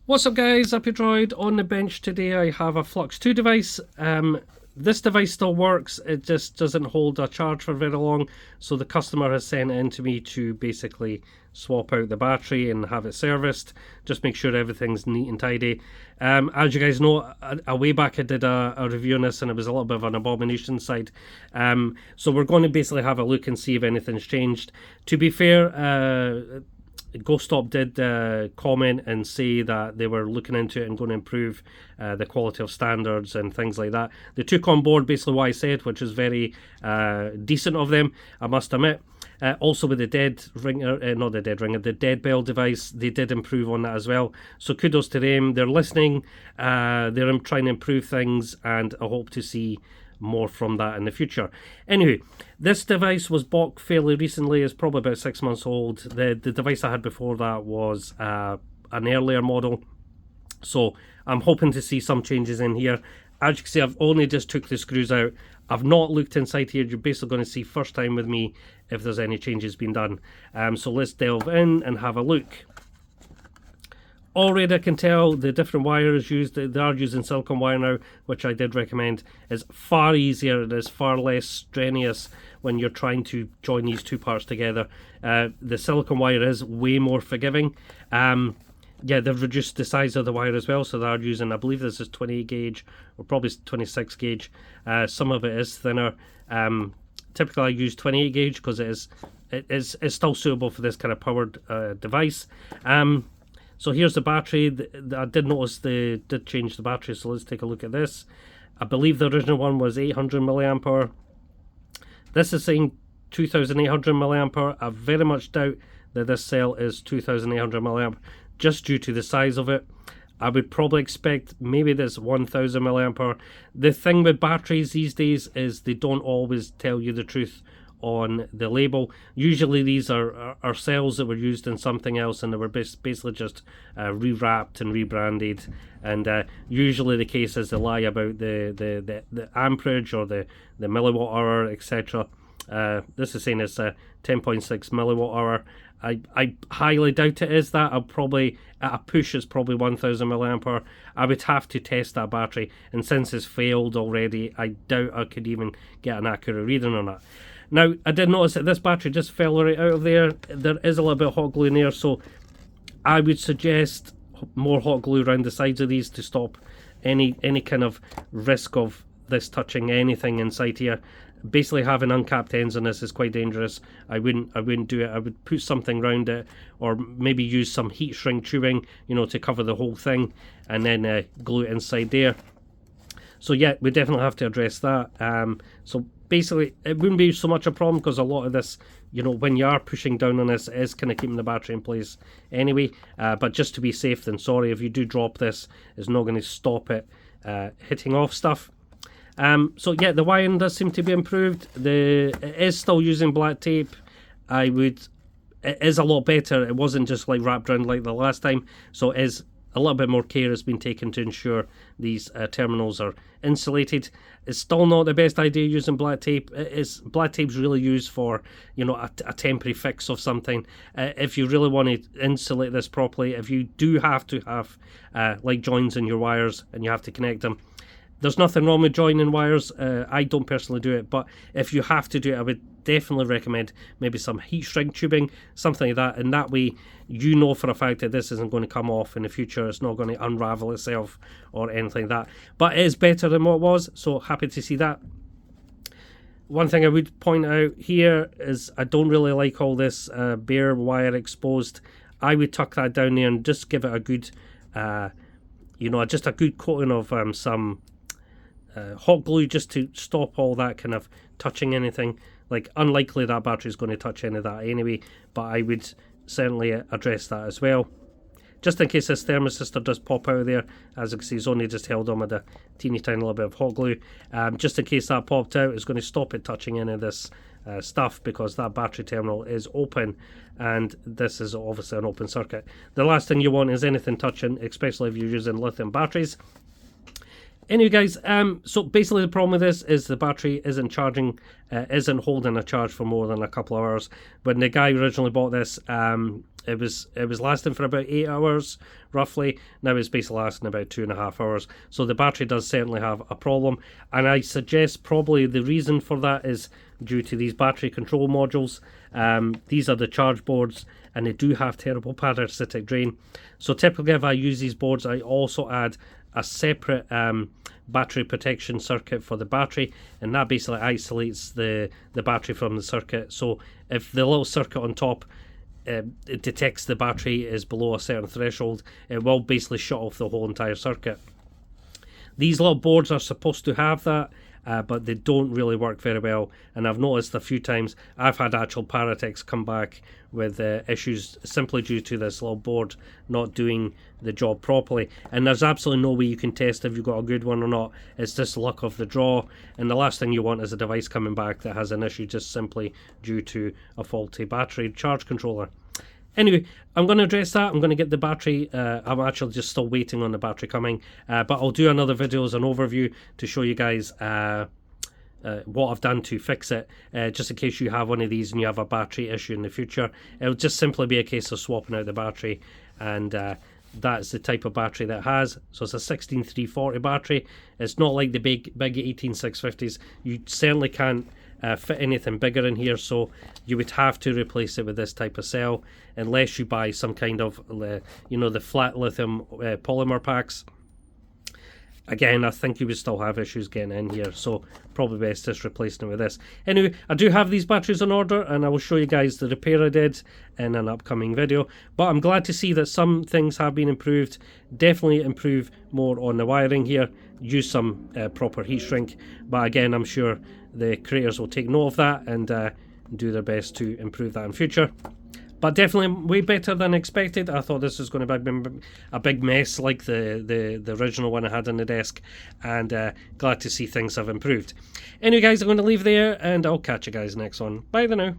What's up guys, Droid on the bench today. I have a Flux 2 device. This device still works, it just doesn't hold a charge for very long, so the customer has sent it in to me to basically swap out the battery and have it serviced. Just make sure everything's neat and tidy. As you guys know, a way back I did a review on this and it was a little bit of an abomination side. So we're going to basically have a look and see if anything's changed. To be fair, GoStop did comment and say that they were looking into it and going to improve the quality of standards and things like that. They took on board basically what I said, which is very decent of them, I must admit. Also with the dead ringer, not the dead ringer, the dead bell device, they did improve on that as well. So kudos to them. They're listening, they're trying to improve things, and I hope to see more from that in the future. Anyway, this device was bought fairly recently. It's probably about 6 months old. The device I had before that was an earlier model, so I'm hoping to see some changes in here. As you can see, I've only just took the screws out. I've not looked inside here. You're basically going to see first time with me if there's any changes being done. So let's delve in and have a look. Already I can tell the different wires used, they are using silicone wire now, which I did recommend. It's far easier, it is far less strenuous when you're trying to join these two parts together. The silicone wire is way more forgiving. Yeah, they've reduced the size of the wire as well, so they're using, I believe this is 28 gauge or probably 26 gauge. Some of it is thinner. Typically I use 28 gauge because it's still suitable for this kind of powered device. So here's the battery. I did notice they did change the battery, so let's take a look at this. I believe the original one was 800 milliamp hour. This is saying 2800 milliamp hour. I very much doubt that this cell is 2800 milliamp, just due to the size of it. I would probably expect maybe this 1000 milliamp hour. The thing with batteries these days is they don't always tell you the truth on the label. Usually these are cells that were used in something else and they were basically just rewrapped and rebranded, and usually the case is they lie about the amperage or the milliwatt hour, etc. This is saying it's 10.6 milliwatt hour. I highly doubt it is that. I'll probably, at a push, it's probably 1000 milliamp hour. I would have to test that battery, and since it's failed already, I doubt I could even get an accurate reading on that. Now, I did notice that this battery just fell right out of there. There is a little bit of hot glue in there, so I would suggest more hot glue around the sides of these to stop any kind of risk of this touching anything inside here. Basically, having uncapped ends on this is quite dangerous. I wouldn't do it. I would put something around it, or maybe use some heat shrink tubing, to cover the whole thing, and then glue it inside there. So yeah, we definitely have to address that. So basically, it wouldn't be so much a problem because a lot of this, when you are pushing down on this, it is kind of keeping the battery in place anyway. But just to be safe, then sorry, if you do drop this, it's not going to stop it hitting off stuff. So yeah, the wiring does seem to be improved. It is still using black tape. It is a lot better. It wasn't just like wrapped around like the last time. So it is a little bit more care has been taken to ensure these terminals are insulated. It's still not the best idea using black tape. Black tape's really used for a temporary fix of something. If you really want to insulate this properly, if you do have to have like joins in your wires and you have to connect them, there's nothing wrong with joining wires. I don't personally do it, but if you have to do it, I would definitely recommend maybe some heat shrink tubing, something like that, and that way for a fact that this isn't going to come off in the future. It's not going to unravel itself or anything like that. But it is better than what it was, so happy to see that. One thing I would point out here is I don't really like all this bare wire exposed. I would tuck that down there and just give it a good, just a good coating of some hot glue, just to stop all that kind of touching anything. Like, unlikely that battery is going to touch any of that anyway, but I would certainly address that as well, just in case this thermistor does pop out of there. As you can see, it's only just held on with a teeny tiny little bit of hot glue. Just in case that popped out, it's going to stop it touching any of this stuff, because that battery terminal is open and this is obviously an open circuit. The last thing you want is anything touching, especially if you're using lithium batteries. Anyway guys, so basically the problem with this is the battery isn't holding a charge for more than a couple of hours. When the guy originally bought this, it was lasting for about 8 hours roughly. Now it's basically lasting about 2.5 hours. So the battery does certainly have a problem, and I suggest probably the reason for that is due to these battery control modules. These are the charge boards, and they do have terrible parasitic drain. So typically if I use these boards, I also add a separate battery protection circuit for the battery, and that basically isolates the battery from the circuit. So if the little circuit on top it detects the battery is below a certain threshold, it will basically shut off the whole entire circuit. These little boards are supposed to have that, but they don't really work very well, and I've noticed a few times I've had actual Paratex come back with issues simply due to this little board not doing the job properly. And there's absolutely no way you can test if you've got a good one or not. It's just luck of the draw, and the last thing you want is a device coming back that has an issue just simply due to a faulty battery charge controller. Anyway, I'm going to address that. I'm going to get the battery. I'm actually just still waiting on the battery coming, but I'll do another video as an overview to show you guys what I've done to fix it, just in case you have one of these and you have a battery issue in the future. It'll just simply be a case of swapping out the battery, and that's the type of battery that it has. So it's a 16340 battery. It's not like the big 18650s. You certainly can't fit anything bigger in here, so you would have to replace it with this type of cell, unless you buy some kind of the flat lithium polymer packs. Again, I think you would still have issues getting in here, so probably best just replacing it with this. Anyway, I do have these batteries on order, and I will show you guys the repair I did in an upcoming video. But I'm glad to see that some things have been improved. Definitely improve more on the wiring here. Use some proper heat shrink. But again, I'm sure the creators will take note of that and do their best to improve that in future. But definitely way better than expected. I thought this was going to be a big mess like the original one I had on the desk, and glad to see things have improved. Anyway guys, I'm going to leave there, and I'll catch you guys next one. Bye for now.